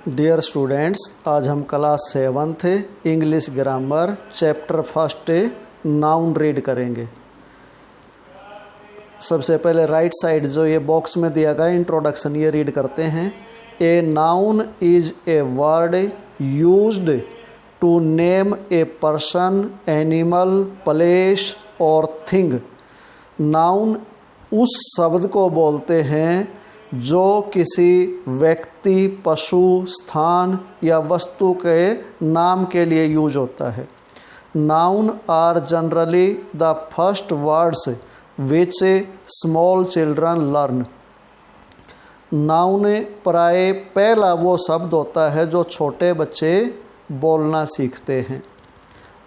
Dear students, आज हम class 7th English grammar chapter first noun read करेंगे। सबसे पहले राइट साइड जो ये बॉक्स में दिया गया इंट्रोडक्शन ये रीड करते हैं। A noun is a word used to name a person, animal, place और थिंग। नाउन उस शब्द को बोलते हैं जो किसी व्यक्ति, पशु, स्थान या वस्तु के नाम के लिए यूज होता है। Noun are generally the first words which small children learn. Noun प्राय पहला वो शब्द होता है जो छोटे बच्चे बोलना सीखते हैं।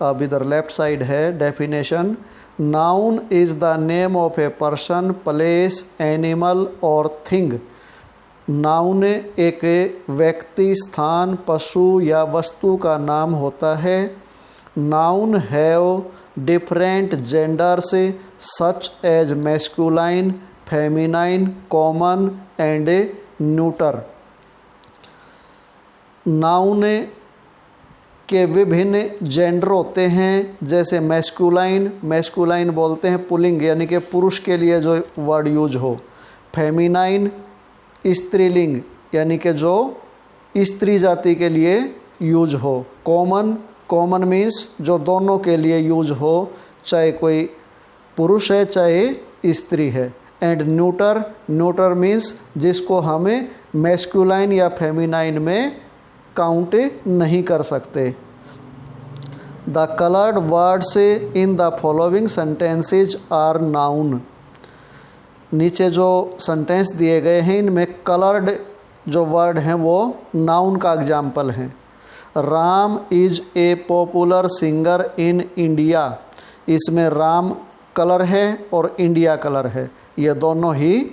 अब इधर लेफ्ट साइड है definition. Noun is the name of A person, place, animal और थिंग। नाउन एक व्यक्ति, स्थान, पशु या वस्तु का नाम होता है। Noun have different genders such as masculine, feminine, common and neuter. Noun के विभिन्न जेंडर होते हैं, जैसे मैस्कुलाइन बोलते हैं पुल्लिंग यानी कि पुरुष के लिए जो वर्ड यूज हो। फेमिनाइन स्त्रीलिंग यानी कि जो स्त्री जाति के लिए यूज हो। कॉमन मीन्स जो दोनों के लिए यूज हो, चाहे कोई पुरुष है चाहे स्त्री है। एंड न्यूटर मीन्स जिसको हमें मैस्कुलाइन या फेमिनाइन में काउंट नहीं कर सकते। The coloured words in the following sentences are noun. नीचे जो सेंटेंस दिए गए हैं इनमें कलर्ड जो वर्ड हैं वो नाउन का एग्जाम्पल हैं। Ram is a popular singer in India. इसमें राम कलर है और इंडिया कलर है, ये दोनों ही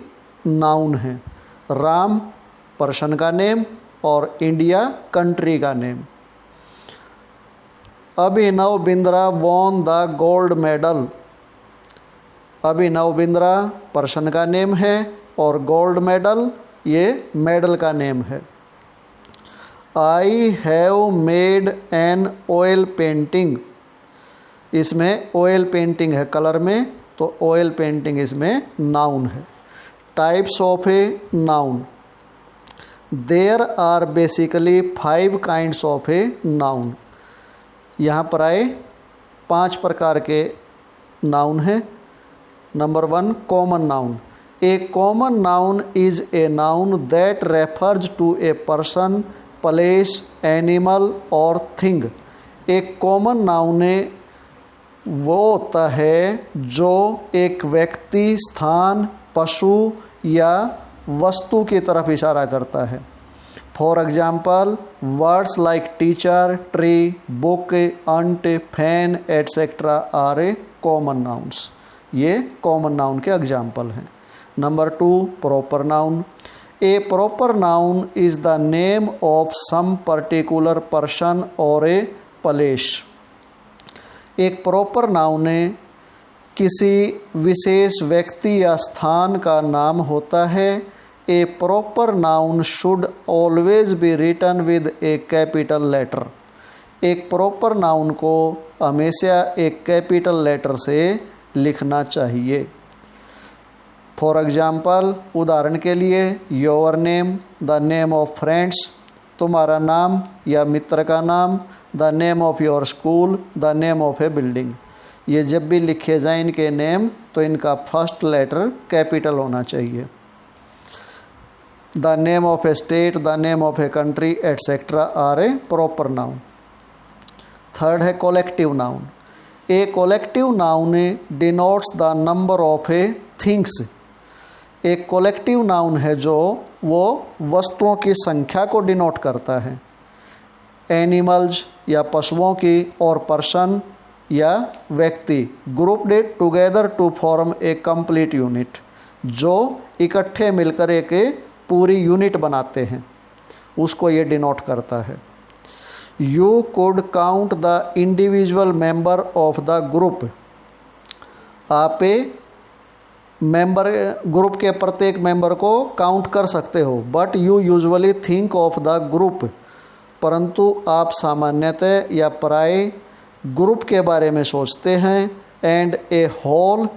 नाउन हैं। राम पर्सन का नेम और इंडिया कंट्री का name. Abhinav Bindra won the gold medal. Abhinav Bindra person का नेम है और गोल्ड मेडल ये मेडल का नेम है। I have made an oil painting. इसमें ऑयल पेंटिंग है कलर में, तो ऑयल पेंटिंग इसमें नाउन है। Types of a noun. There are basically 5 kinds of a noun. यहाँ पर आए 5 प्रकार के नाउन हैं। Number 1 common noun. A common noun is a noun that refers to a person, place, animal और thing. एक कॉमन नाउन वो होता है जो एक व्यक्ति, स्थान, पशु या वस्तु की तरफ इशारा करता है। For example words like teacher, tree, book, ant, fan etcetera are a common nouns. ये कॉमन नाउन के एग्जाम्पल हैं। Number 2 proper noun. A proper noun is the name of some particular person और ए प्लेस। एक proper noun किसी विशेष व्यक्ति या स्थान का नाम होता है। A proper noun should always be written with a capital letter. एक प्रॉपर नाउन को हमेशा एक कैपिटल लेटर से लिखना चाहिए। फॉर एग्जाम्पल उदाहरण के लिए your name, the name of friends, तुम्हारा नाम या मित्र का नाम। The name of your school, the name of A building. ये जब भी लिखे जाए इनके नेम तो इनका फर्स्ट लेटर कैपिटल होना चाहिए। The name of a state, the name of a country etcetera are a proper noun. Third है collective noun. A collective noun denotes the number of a things. एक collective noun है जो वो वस्तुओं की संख्या को डिनोट करता है। एनिमल्स या पशुओं की और पर्सन या व्यक्ति grouped together to form a complete unit, जो इकट्ठे मिलकर एक पूरी यूनिट बनाते हैं, उसको ये डिनोट करता है। You could count the individual member of the group. आप मेंबर ग्रुप के प्रत्येक मेंबर को काउंट कर सकते हो, but you usually think of the group, परंतु आप सामान्यतः या प्राय ग्रुप के बारे में सोचते हैं, एंड ए होल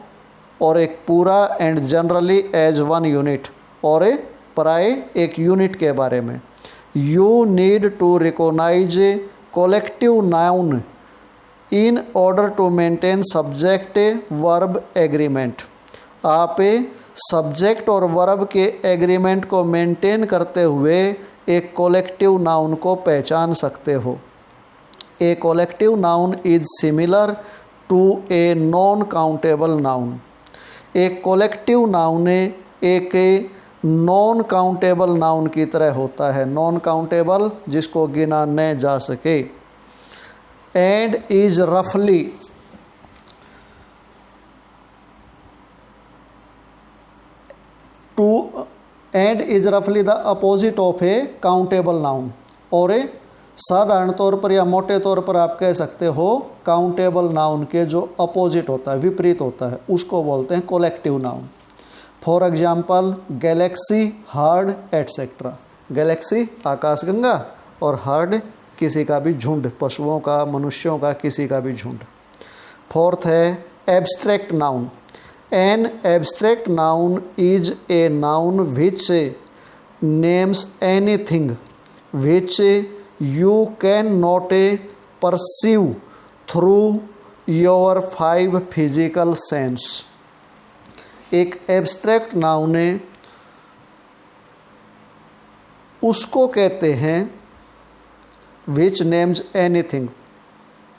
और एक पूरा, and generally as one unit और प्राय एक यूनिट के बारे में। You need to recognise collective noun in order to maintain subject verb agreement. आप सब्जेक्ट और वर्ब के एग्रीमेंट को मेंटेन करते हुए एक कलेक्टिव नाउन को पहचान सकते हो। A collective noun is similar to a non countable noun. एक कलेक्टिव नाउन एक नॉन काउंटेबल नाउन की तरह होता है, नॉन काउंटेबल जिसको गिना न जा सके। एंड इज रफली the opposite of a countable noun. और साधारण तौर पर या मोटे तौर पर आप कह सकते हो काउंटेबल नाउन के जो अपोजिट होता है, विपरीत होता है, उसको बोलते हैं collective noun. For example Galaxy, heard etcetera. Galaxy आकाशगंगा और हर्ड किसी का भी झुंड, पशुओं का, मनुष्यों का, किसी का भी झुंड। फोर्थ है abstract noun. An abstract noun is a noun which names anything which you cannot perceive through your five physical sense। एक एब्स्ट्रैक्ट नाउन उसको कहते हैं विच नेम्स एनीथिंग,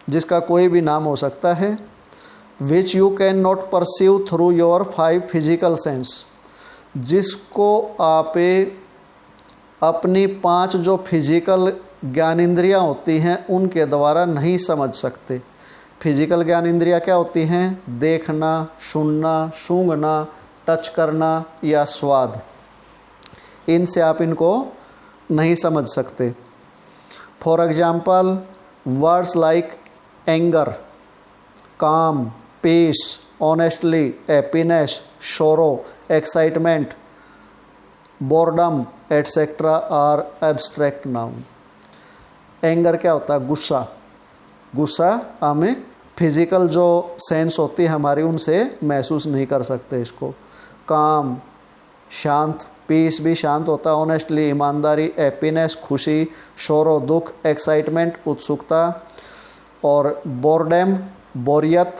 जिसका कोई भी नाम हो सकता है, which you can not perceive through your five physical sense, जिसको आप अपनी पांच जो फिजिकल ज्ञानेंद्रियाँ होती हैं उनके द्वारा नहीं समझ सकते। फिजिकल ज्ञानेंद्रियाँ क्या होती हैं? देखना, सुनना, सूंघना, टच करना या स्वाद। इनसे आप इनको नहीं समझ सकते। For example words like anger, calm, peace, honestly, happiness, sorrow, excitement, boredom etcetera are abstract noun. Anger क्या होता है? गुस्सा। गुस्सा हमें फिजिकल जो सेंस होती है हमारी उनसे महसूस नहीं कर सकते इसको। काम शांत, पीस भी शांत होता है, ऑनेस्टली ईमानदारी, हैप्पीनेस खुशी, शोरो दुख, एक्साइटमेंट उत्सुकता, और बोर्डम बोरियत,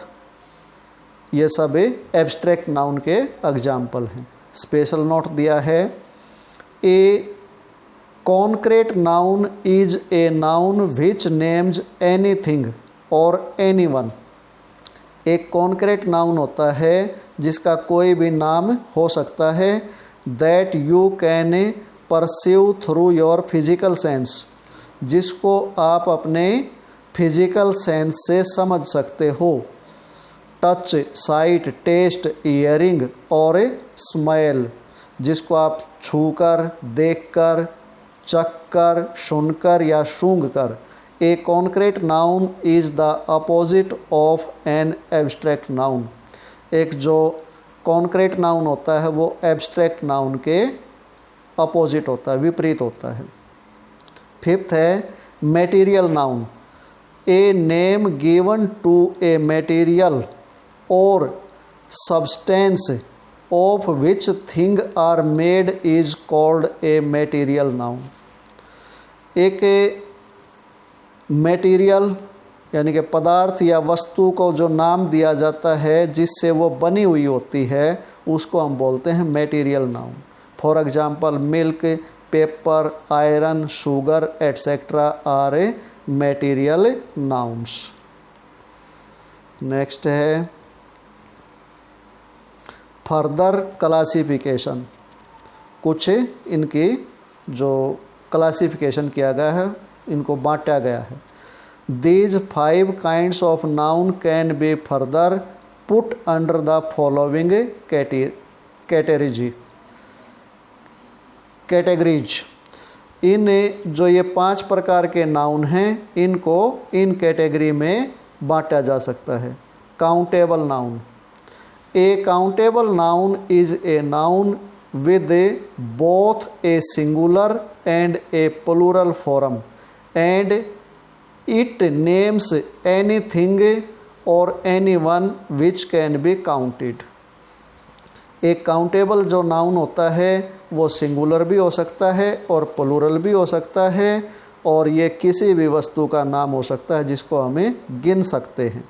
ये सब एब्स्ट्रैक्ट नाउन के एग्जाम्पल हैं। स्पेशल नोट दिया है, a concrete noun is a noun which names anything और एनीवन। एक कॉन्क्रीट नाउन होता है जिसका कोई भी नाम हो सकता है, that you can perceive through your physical sense, जिसको आप अपने फिजिकल सेंस से समझ सकते हो। टच, साइट, टेस्ट, ईयरिंग और स्मेल, जिसको आप छूकर, देखकर, चखकर, सुनकर या सूंघकर। A concrete noun is the opposite of an abstract noun. एक जो कॉन्क्रीट नाउन होता है वो एब्स्ट्रैक्ट नाउन के अपोजिट होता है, विपरीत होता है। फिफ्थ है material noun. A name given to a material और substance of which thing are made is called a material noun. एक मटेरियल यानी कि पदार्थ या वस्तु को जो नाम दिया जाता है जिससे वो बनी हुई होती है उसको हम बोलते हैं material noun. For example milk, paper, iron, sugar etcetera are a material nouns. Next है फर्दर क्लासिफिकेशन। कुछ इनकी जो क्लासिफिकेशन किया गया है, इनको बांटा गया है। These 5 kinds of noun can be further put under the following categories. इन जो ये 5 प्रकार के नाउन हैं इनको इन कैटेगरी में बांटा जा सकता है। Countable noun. A countable noun is a noun with both a singular and a plural form and it names anything or anyone which can be counted। एक काउंटेबल जो नाउन होता है वो सिंगुलर भी हो सकता है और प्लूरल भी हो सकता है, और ये किसी भी वस्तु का नाम हो सकता है जिसको हमें गिन सकते हैं।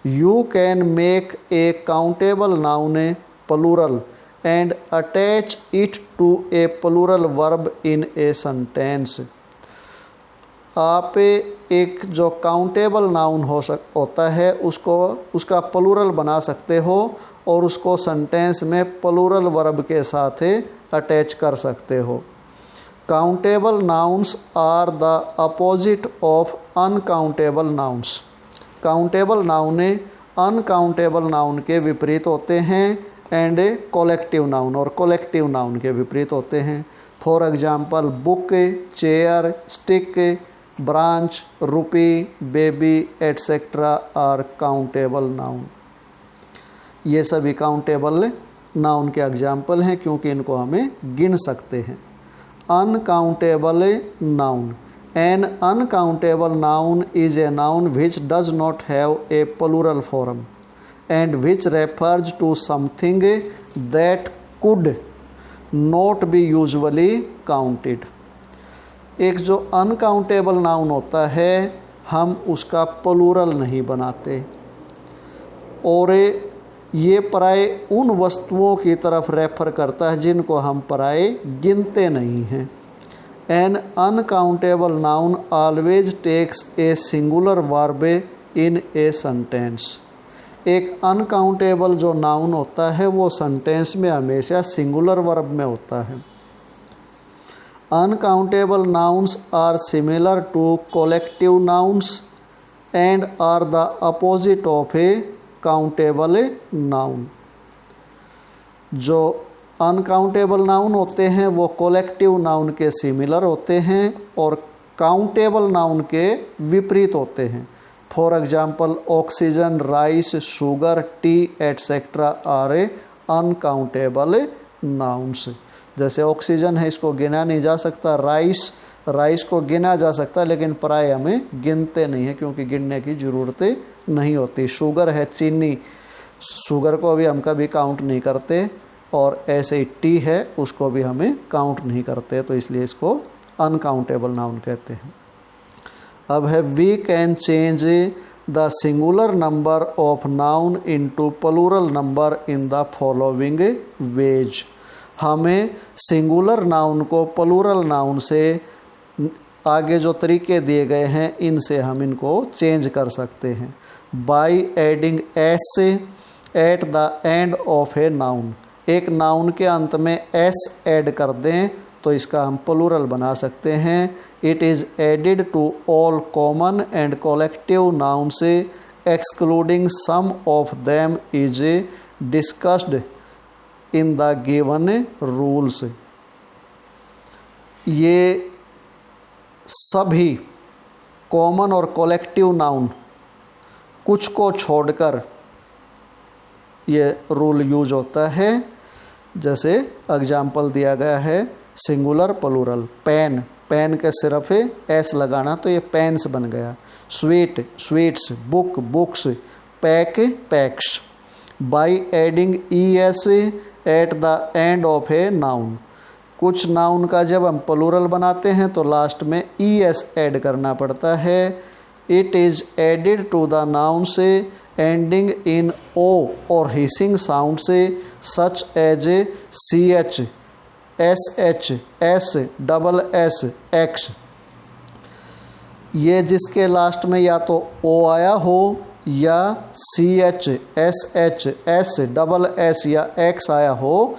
You can make a countable noun a plural and attach it to a plural verb in a sentence। आप एक जो काउंटेबल नाउन होता है उसको उसका प्लूरल बना सकते हो और उसको सेंटेंस में प्लूरल वर्ब के साथ अटैच कर सकते हो। Countable nouns are the opposite of uncountable nouns. Countable noun uncountable noun के विपरीत होते हैं एंड कलेक्टिव नाउन और कलेक्टिव नाउन के विपरीत होते हैं। For example book, chair, stick, branch, rupee, baby etcetera are countable noun. ये सभी काउंटेबल नाउन के एग्जाम्पल हैं क्योंकि इनको हमें गिन सकते हैं। Uncountable noun, an uncountable noun is a noun which does not have a plural form and which refers to something that could not be usually counted। एक जो अनकाउंटेबल नाउन होता है हम उसका प्लूरल नहीं बनाते और ये प्राय उन वस्तुओं की तरफ रेफर करता है जिनको हम प्राय गिनते नहीं हैं। An uncountable noun always takes a singular verb in a sentence. एक अनकाउंटेबल जो नाउन होता है वो सेंटेंस में हमेशा सिंगुलर वर्ब में होता है। Uncountable nouns are similar to collective nouns and are the opposite of a countable noun. जो अनकाउंटेबल नाउन होते हैं वो कलेक्टिव नाउन के सिमिलर होते हैं और काउंटेबल नाउन के विपरीत होते हैं। For example oxygen, rice, sugar, tea etcetera are a uncountable nouns. जैसे ऑक्सीजन है इसको गिना नहीं जा सकता, राइस को गिना जा सकता लेकिन प्राय हमें गिनते नहीं है क्योंकि गिनने की ज़रूरत नहीं होती। शुगर है, चीनी, शुगर को भी हम कभी काउंट नहीं करते, और ऐसे ही टी है उसको भी हमें काउंट नहीं करते, तो इसलिए इसको अनकाउंटेबल नाउन कहते हैं। अब है we can change the singular number of noun into plural number in the following ways. हमें सिंगुलर नाउन को प्लूरल नाउन से आगे जो तरीके दिए गए हैं इनसे हम इनको चेंज कर सकते हैं। Bye adding S at the end of a noun. एक नाउन के अंत में एस ऐड कर दें तो इसका हम प्लूरल बना सकते हैं। It is added to all common and collective nouns excluding some of them is discussed in the given rules. ये सभी कॉमन और कलेक्टिव नाउन कुछ को छोड़कर ये रूल यूज होता है। जैसे एग्जाम्पल दिया गया है सिंगुलर प्लूरल, पेन के सिर्फ एस लगाना तो ये पेन्स बन गया। Sweet, sweets, book, books, pack, PACS. Bye adding E S at the end of a noun. कुछ नाउन का जब हम प्लूरल बनाते हैं तो लास्ट में ई एस ऐड करना पड़ता है। It is added to the noun से एंडिंग इन ओ और हिसिंग साउंड से such as c h, s h, s, double s, x. ये जिसके लास्ट में या तो ओ आया हो या c h, s h, s, double s या एक्स आया हो,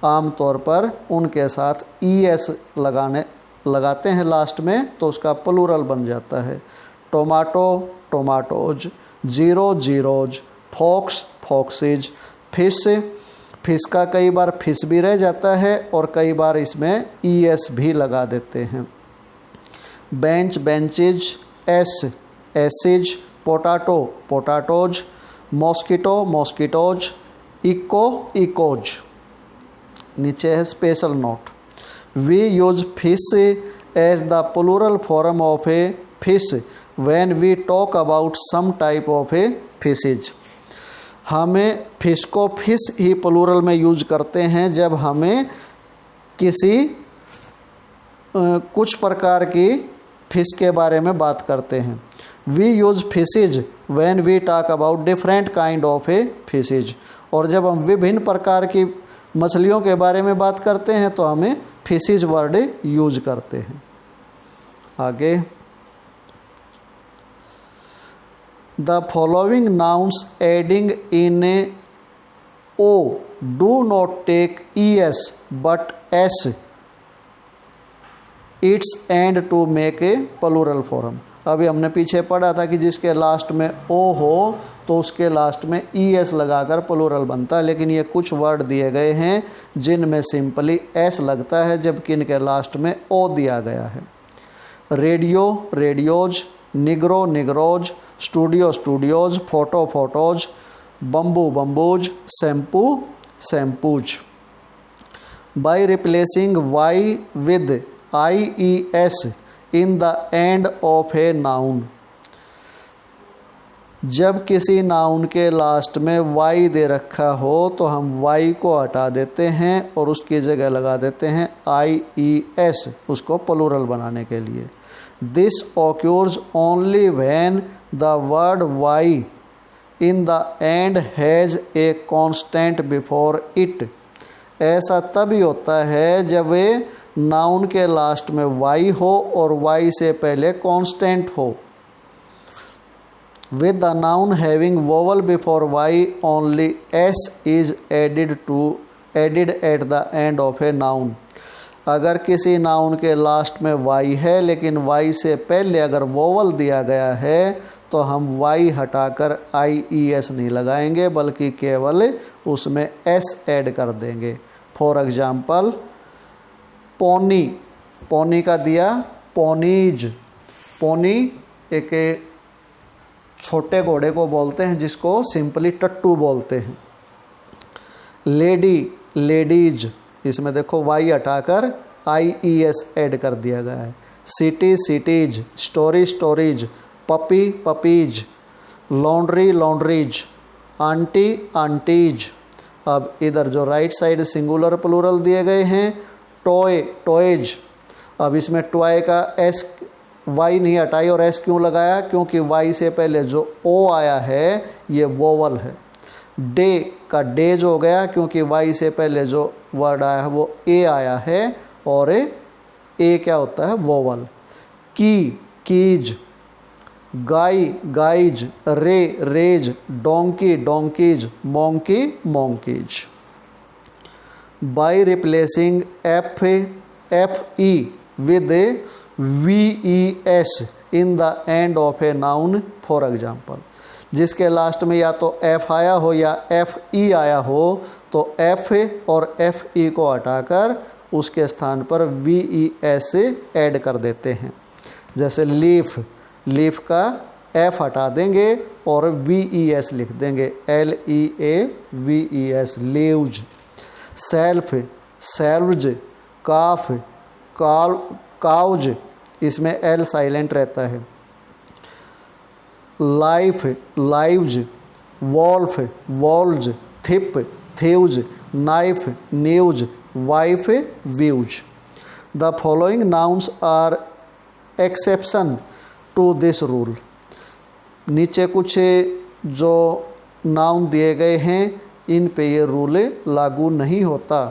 आमतौर पर उनके साथ ई एस लगाते हैं लास्ट में तो उसका प्लूरल बन जाता है। Tomato, tomatoes, zero, zeros, fox, foxes. Fish, fish का कई बार फिश भी रह जाता है और कई बार इसमें ई एस भी लगा देते हैं। Bench, benches, ass, asses. Potato, potatoes. Mosquito, mosquitoes. Echo, echoes. नीचे है special note, we use fish as the plural form of a fish when we talk about some type of a fishes. हमें fish को fish ही plural में use करते हैं जब हमें किसी कुछ प्रकार की फिश के बारे में बात करते हैं। We use fishes when we talk about different kind of a fishes. और जब हम विभिन्न प्रकार की मछलियों के बारे में बात करते हैं तो हमें फिशेज वर्ड यूज करते हैं। आगे, the following nouns ending in a o do not take ES but S its end to make a plural form. अभी हमने पीछे पढ़ा था कि जिसके लास्ट में O हो तो उसके लास्ट में ES लगाकर प्लूरल बनता है, लेकिन ये कुछ वर्ड दिए गए हैं जिनमें सिंपली S लगता है जबकि इनके लास्ट में O दिया गया है। Radio, radios, Negro, Negroes, studio, studios, photo, photos, bamboo, bamboos, shampoo, shampoos. By replacing Y with IES in the end of a noun. जब किसी नाउन के लास्ट में Y दे रखा हो तो हम Y को हटा देते हैं और उसकी जगह लगा देते हैं IES, उसको प्लूरल बनाने के लिए। This occurs only when the word Y in the end has a constant before it. ऐसा तभी होता है जब वे नाउन के लास्ट में Y हो और Y से पहले कांस्टेंट हो। With the noun having vowel before Y only S is added at the end of a noun. अगर किसी नाउन के लास्ट में Y है लेकिन Y से पहले अगर वोवल दिया गया है तो हम Y हटाकर IES नहीं लगाएंगे बल्कि केवल उसमें S ऐड कर देंगे। फॉर एग्जाम्पल, पोनी, पोनी का दिया पोनीज। पोनी एक छोटे घोड़े को बोलते हैं जिसको सिंपली टट्टू बोलते हैं। लेडी, लेडीज, इसमें देखो Y हटाकर IES ऐड कर दिया गया है। City, cities, story, stories, puppy, puppies, laundry, laundries, aunty, aunties. अब इधर जो राइट साइड सिंगुलर प्लूरल दिए गए हैं, टॉय, टॉयज। अब इसमें टॉय का S Y नहीं हटाई और S क्यों लगाया? क्योंकि Y से पहले जो O आया है ये वोवल है। डे का डेज हो गया क्योंकि Y से पहले जो वर्ड आया है वो A आया है और A क्या होता है? Vowel. Key, keys, guy, guys, ray, rays, donkey, donkeys, monkey, monkeys. By replacing FE with VES in the end of a noun. For example, जिसके लास्ट में या तो F आया हो या FE आया हो तो F और FE को हटाकर उसके स्थान पर VES ऐड कर देते हैं। जैसे लीफ, लीफ का F हटा देंगे और VES लिख देंगे, LEAVES, leaves. Self, selves, calf, calves, इसमें L साइलेंट रहता है। Life, lives, wolf, wolves, thief, thieves, knife, knives, wife, wives. The following nouns are exception to this rule. नीचे कुछ जो नाउन दिए गए हैं इन पे ये रूल लागू नहीं होता।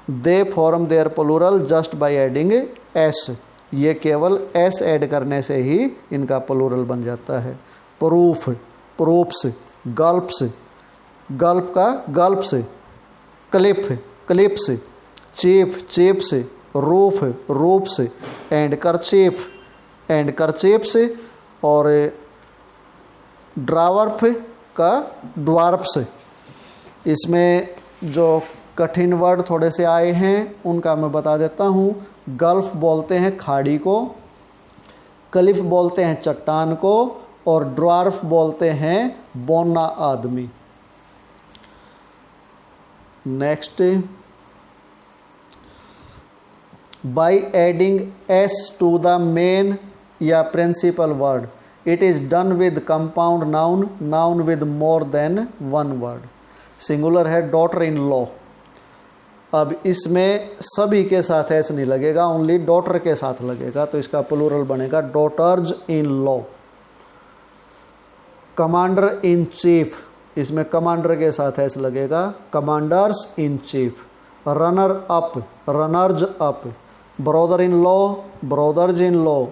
They form their plural just by adding S। ये केवल S ऐड करने से ही इनका प्लूरल बन जाता है। प्रूफ, प्रूफ्स, गल्प्स, गल्प का gulfs, cliff, cliffs, chief, chiefs, roof, roofs, and kerchief, and kerchiefs, और ड्रावर्फ का ड्वार्फ्स। इसमें जो कठिन वर्ड थोड़े से आए हैं उनका मैं बता देता हूँ। गल्फ बोलते हैं खाड़ी को, क्लिफ बोलते हैं चट्टान को, और ड्वार्फ बोलते हैं बौना आदमी। Next, by adding s to the main या principal word, it is done with compound noun, noun with more than one word. Singular है डॉटर इन लॉ। अब इसमें सभी के साथ एस नहीं लगेगा, ओनली डॉटर के साथ लगेगा, तो इसका प्लूरल बनेगा daughters in law. Commander in chief, इसमें कमांडर के साथ एस लगेगा, commanders in chief. Runner up, runners up. Brother in law, brothers in law.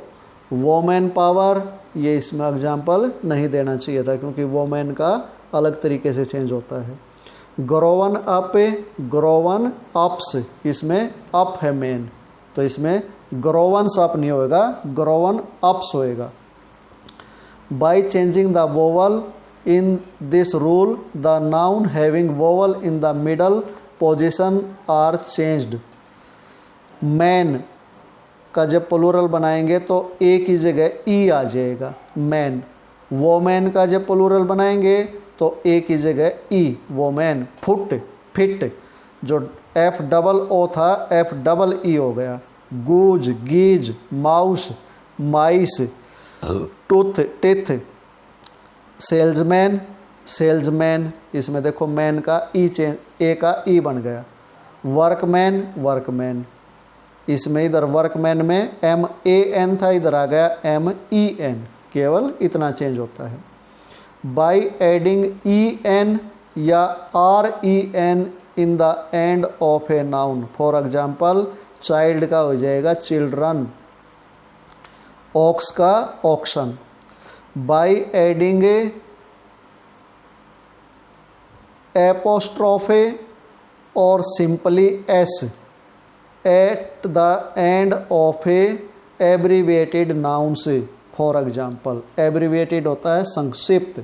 Women power, ये इसमें एग्जाम्पल नहीं देना चाहिए था क्योंकि वोमेन का अलग तरीके से चेंज होता है। ग्रोवन अप, ग्रोवन अप्स, इसमें अप है मेन, तो इसमें ग्रोवन्स अप नहीं होएगा, ग्रोवन अप्स होएगा। By changing the vowel in this rule, the noun having vowel in the middle position are changed. Man का जब प्लूरल बनाएंगे तो ए की जगह ई आ जाएगा, मैन। वोमेन का जब प्लूरल बनाएंगे तो ए की जगह ई, वोमेन। फुट, फिट, जो एफ डबल ओ था एफ डबल ई हो गया। गूज, गीज, माउस, माइस, टूथ, टिथ। सेल्समैन, सेल्समैन, इसमें देखो मैन का ई चेंज, ए का ई बन गया। वर्कमैन, वर्कमैन, इसमें इधर वर्कमैन में एम ए एन था, इधर आ गया एम ई एन, केवल इतना चेंज होता है। By adding e n or r e n in the end of a noun, for example child का हो जाएगा चिल्ड्रन, ऑक्स का ऑक्शन। बाय एडिंग एपोस्ट्रोफे और simply s at the end of a abbreviated noun से, for example abbreviated होता है संक्षिप्त।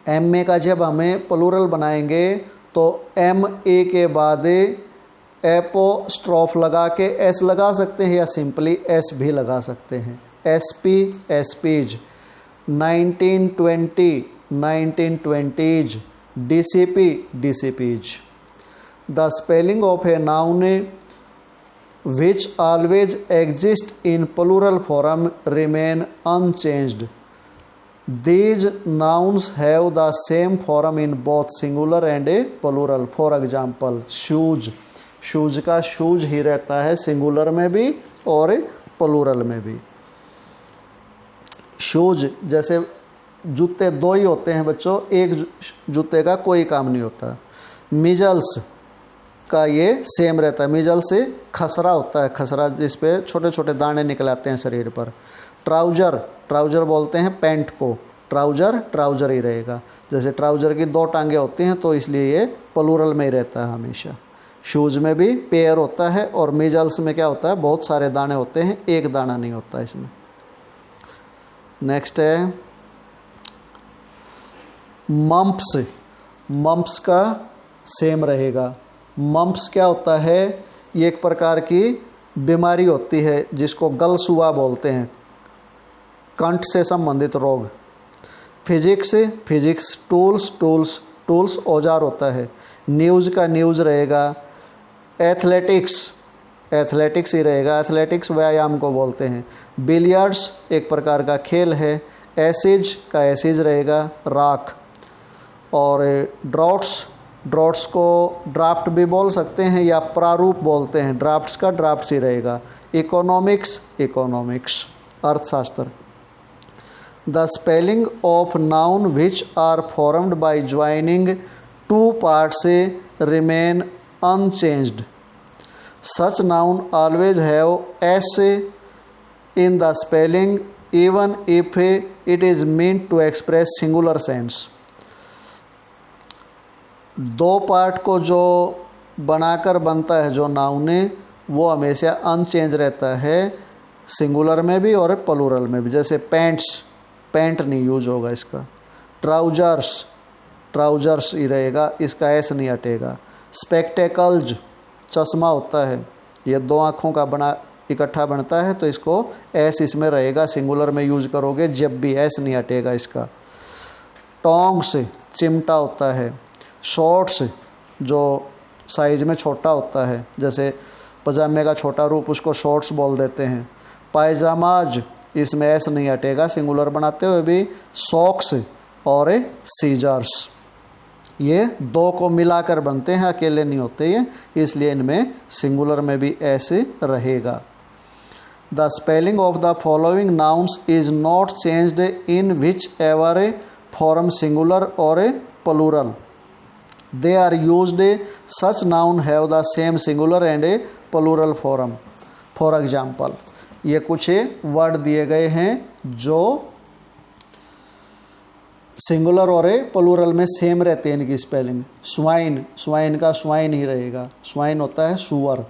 M A का जब हमें प्लूरल बनाएंगे तो एम ए के बाद एपोस्ट्रोफ लगा के एस लगा सकते हैं या सिंपली एस भी लगा सकते हैं। S P, SPs. 1920, 1920s। DCP, डीसीपीज। The spelling of a noun which always exist in plural form remain unchanged. These nouns have the same form in both singular and a plural. For example, shoes, shoes का shoes ही रहता है singular में भी और plural में भी। Shoes जैसे जूते दो ही होते हैं बच्चों, एक जूते का कोई काम नहीं होता। मिजल्स का ये सेम रहता है, मिजल से खसरा होता है, खसरा जिस पे छोटे छोटे दाने निकल आते हैं शरीर पर। ट्राउजर, ट्राउजर बोलते हैं पैंट को, ट्राउजर ट्राउजर ही रहेगा। जैसे ट्राउजर की दो टांगे होती हैं तो इसलिए ये प्लूरल में ही रहता है हमेशा। शूज़ में भी पेयर होता है और मिजल्स में क्या होता है, बहुत सारे दाने होते हैं, एक दाना नहीं होता इसमें। नेक्स्ट है मम्प्स, मम्प्स का सेम रहेगा। मम्प्स क्या होता है, ये एक प्रकार की बीमारी होती है जिसको गलसुआ बोलते हैं, कंठ से संबंधित रोग। Physics, physics tools, tools, tools औजार होता है। न्यूज़ का न्यूज़ रहेगा। एथलेटिक्स, एथलेटिक्स ही रहेगा, एथलेटिक्स व्यायाम को बोलते हैं। बिलियर्ड्स एक प्रकार का खेल है। एसिज का एसिज रहेगा, राख। और ड्रॉट्स, ड्रॉट्स को ड्राफ्ट भी बोल सकते हैं या प्रारूप बोलते हैं, ड्राफ्ट्स का ड्राफ्ट्स ही रहेगा। इकोनॉमिक्स, इकोनॉमिक्स अर्थशास्त्र। The spelling of noun which are formed by joining two parts remain unchanged. Such noun always have s in the spelling even if it is mean to express singular sense. दो part को जो बनाकर बनता है जो noun है वो हमेशा अनचेंज रहता है, सिंगुलर में भी और प्लूरल में भी। जैसे पैंट्स, पैंट नहीं यूज होगा इसका। ट्राउजर्स, ट्राउजर्स ही रहेगा, इसका एस नहीं हटेगा। स्पेक्टेकल्स चश्मा होता है, ये दो आँखों का बना इकट्ठा बनता है तो इसको एस इसमें रहेगा, सिंगुलर में यूज करोगे जब भी एस नहीं हटेगा इसका। टोंग्स चिमटा होता है। शॉर्ट्स जो साइज़ में छोटा होता है, जैसे पजामे का छोटा रूप उसको शॉर्ट्स बोल देते हैं। पायजामाज, इसमें एस नहीं हटेगा, सिंगुलर बनाते हुए भी सॉक्स और सीजर्स, ये दो को मिलाकर बनते हैं, अकेले नहीं होते ये, इसलिए इनमें सिंगुलर में भी ऐसे रहेगा। The spelling of the following nouns is not changed in whichever a form singular और a plural. They are used such noun have the same singular and a plural form. For example, ये कुछ word दिए गए हैं जो singular और plural में same रहते हैं इनकी स्पेलिंग। स्वाइन, स्वाइन का स्वाइन ही रहेगा, स्वाइन होता है सुअर।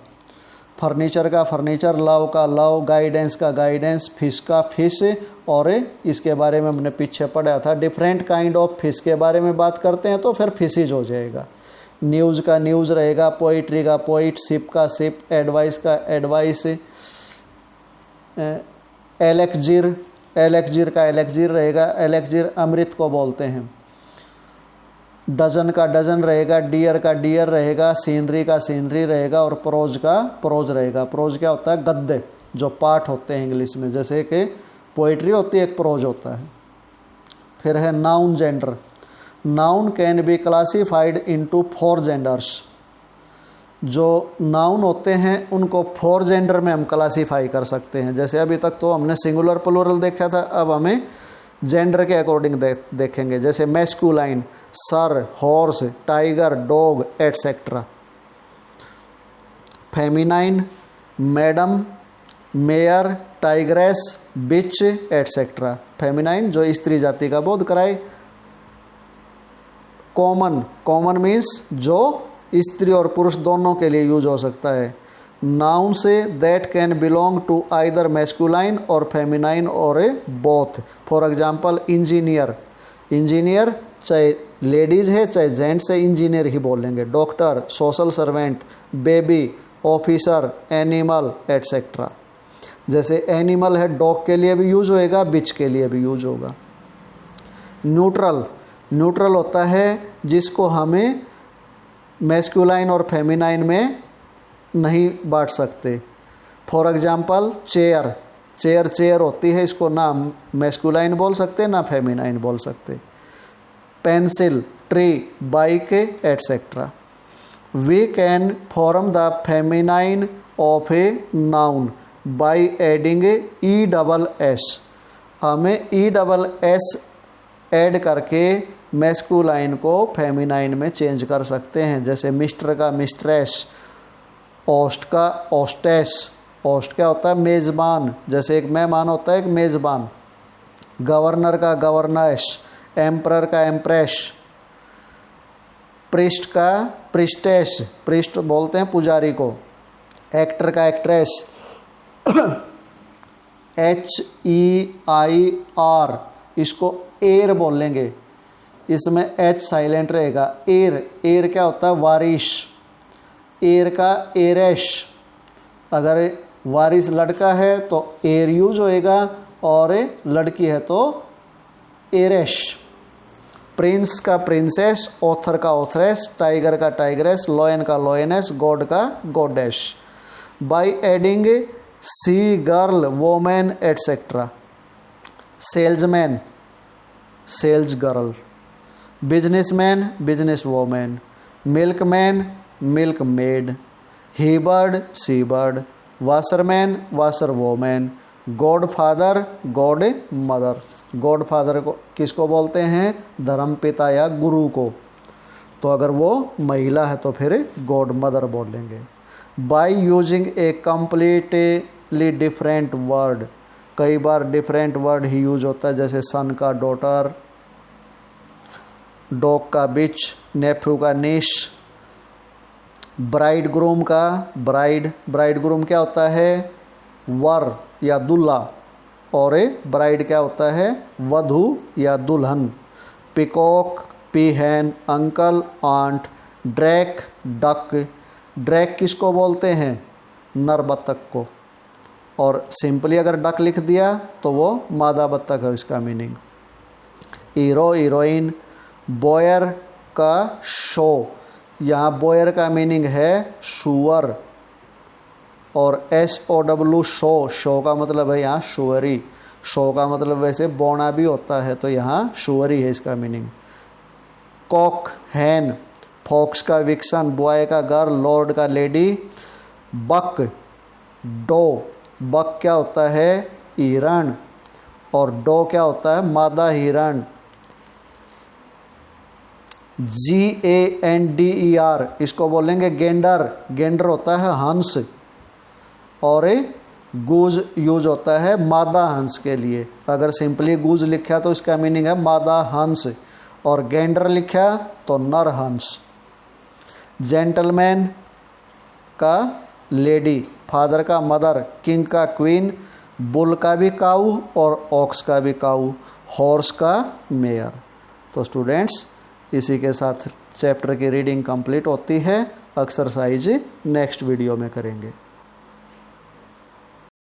फर्नीचर का फर्नीचर, लव का लव, गाइडेंस का गाइडेंस, फिश का फिश, और इसके बारे में हमने पीछे पढ़ा था, डिफरेंट काइंड ऑफ फिश के बारे में बात करते हैं तो फिर फिशिज हो जाएगा। न्यूज़ का न्यूज़ रहेगा, पोइट्री का पोइट, शिप का शिप, एडवाइस का एडवाइस, एलेक्जिर, एलेक्जिर का एलेक्जिर रहेगा, एलेक्जिर अमृत को बोलते हैं। डजन का डजन रहेगा, डियर का डियर रहेगा, सीनरी का सीनरी रहेगा, और प्रोज का प्रोज रहेगा। प्रोज क्या होता है? गद्य, जो पाठ होते हैं इंग्लिश में, जैसे कि पोइट्री होती है, एक प्रोज होता है। फिर है noun gender. Noun can B classified into 4 genders. जो नाउन होते हैं उनको 4 जेंडर में हम क्लासीफाई कर सकते हैं। जैसे अभी तक तो हमने सिंगुलर प्लूरल देखा था, अब हमें जेंडर के अकॉर्डिंग देखेंगे। जैसे masculine, sir, horse, tiger, dog, etcetera. Feminine, madam, mare, tigress, bitch, etcetera. Feminine जो स्त्री जाति का बोध कराए। कॉमन, कॉमन मीन्स जो स्त्री और पुरुष दोनों के लिए यूज हो सकता है। नाउन से that can belong to either masculine और फेमिनाइन और a both. For example engineer, engineer चाहे लेडीज़ है चाहे जेंट्स है, इंजीनियर ही बोलेंगे। Doctor, social servant, baby, officer, animal, etcetera. जैसे एनिमल है, डॉग के लिए भी यूज होएगा, बिच के लिए भी यूज होगा। न्यूट्रल, न्यूट्रल होता है जिसको हमें मैस्कुलाइन और फेमिनाइन में नहीं बांट सकते। For example chair, chair chair होती है, इसको ना मैस्कुलाइन बोल सकते ना फेमिनाइन बोल सकते। Pencil, tree, bike, etcetera. We can form the feminine of a noun by adding e double s. हमें ई डबल एस ऐड करके मैस्कुलाइन को फेमिनाइन में चेंज कर सकते हैं। जैसे मिस्टर का मिस्ट्रेस, ओस्ट का ओस्टेस। ओस्ट क्या होता है? मेज़बान, जैसे एक मेहमान होता है एक मेज़बान। गवर्नर का गवर्नेस, एम्परर का एम्प्रेस, प्रिस्ट का प्रिस्टेस, प्रिस्ट बोलते हैं पुजारी को। एक्टर का एक्ट्रेस, HEIR, इसको एयर बोलेंगे, इसमें H साइलेंट रहेगा। एयर, एयर क्या होता है? वारिश। एयर का एरेश, अगर वारिस लड़का है तो एयर यूज होएगा, और लड़की है तो एरेश। प्रिंस का प्रिंसेस, ऑथर का ऑथरेस, टाइगर का टाइग्रेस, लॉयन का लॉयनेस, गॉड का goddess. By adding she, girl, women, etcetera. Salesman, salesgirl. Businessman, business women. Milkman, milkmaid. He bird, she bird. Washerman, washer women. Godfather, godmother. Godfather को किसको बोलते हैं? धर्म पिता या गुरु को। तो अगर वो महिला है तो फिर गॉड मदर बोलेंगे। By using a completely different word, कई बार डिफरेंट वर्ड ही यूज होता है। जैसे सन का डॉटर, डॉग का बिच, नेफ्यू का निश, ब्राइड ग्रूम का ब्राइड। ब्राइड ग्रूम क्या होता है? वर या दूल्हा, और ब्राइड क्या होता है? वधू या दुल्हन। Peacock, peahen, uncle, aunt. Drake, duck. Drake किसको बोलते हैं? नर बत्तख को। और सिंपली अगर डक लिख दिया तो वो मादा बत्तख है इसका मीनिंग। हीरो, हीरोइन, बॉयर, का शो, यहाँ बोयर का मीनिंग है सुअर, और SOW शो, शो का मतलब है यहाँ सुअरी, शो का मतलब वैसे बोना भी होता है, तो यहाँ सुअरी है इसका मीनिंग। कॉक हैन, फॉक्स का विक्सन, बॉय का गर्ल, लॉर्ड का लेडी, बक डो, बक क्या होता है हिरण, और डो क्या होता है मादा हिरण। GANDER इसको बोलेंगे गेंडर, गेंडर होता है हंस, और गूज यूज होता है मादा हंस के लिए। अगर सिंपली गूज लिखा तो इसका मीनिंग है मादा हंस, और गेंडर लिखा तो नर हंस। जेंटलमैन का लेडी, फादर का मदर, किंग का क्वीन, बुल का भी काऊ और ऑक्स का भी काऊ, हॉर्स का मेयर। तो स्टूडेंट्स इसी के साथ चैप्टर की रीडिंग कंप्लीट होती है। एक्सरसाइज नेक्स्ट वीडियो में करेंगे।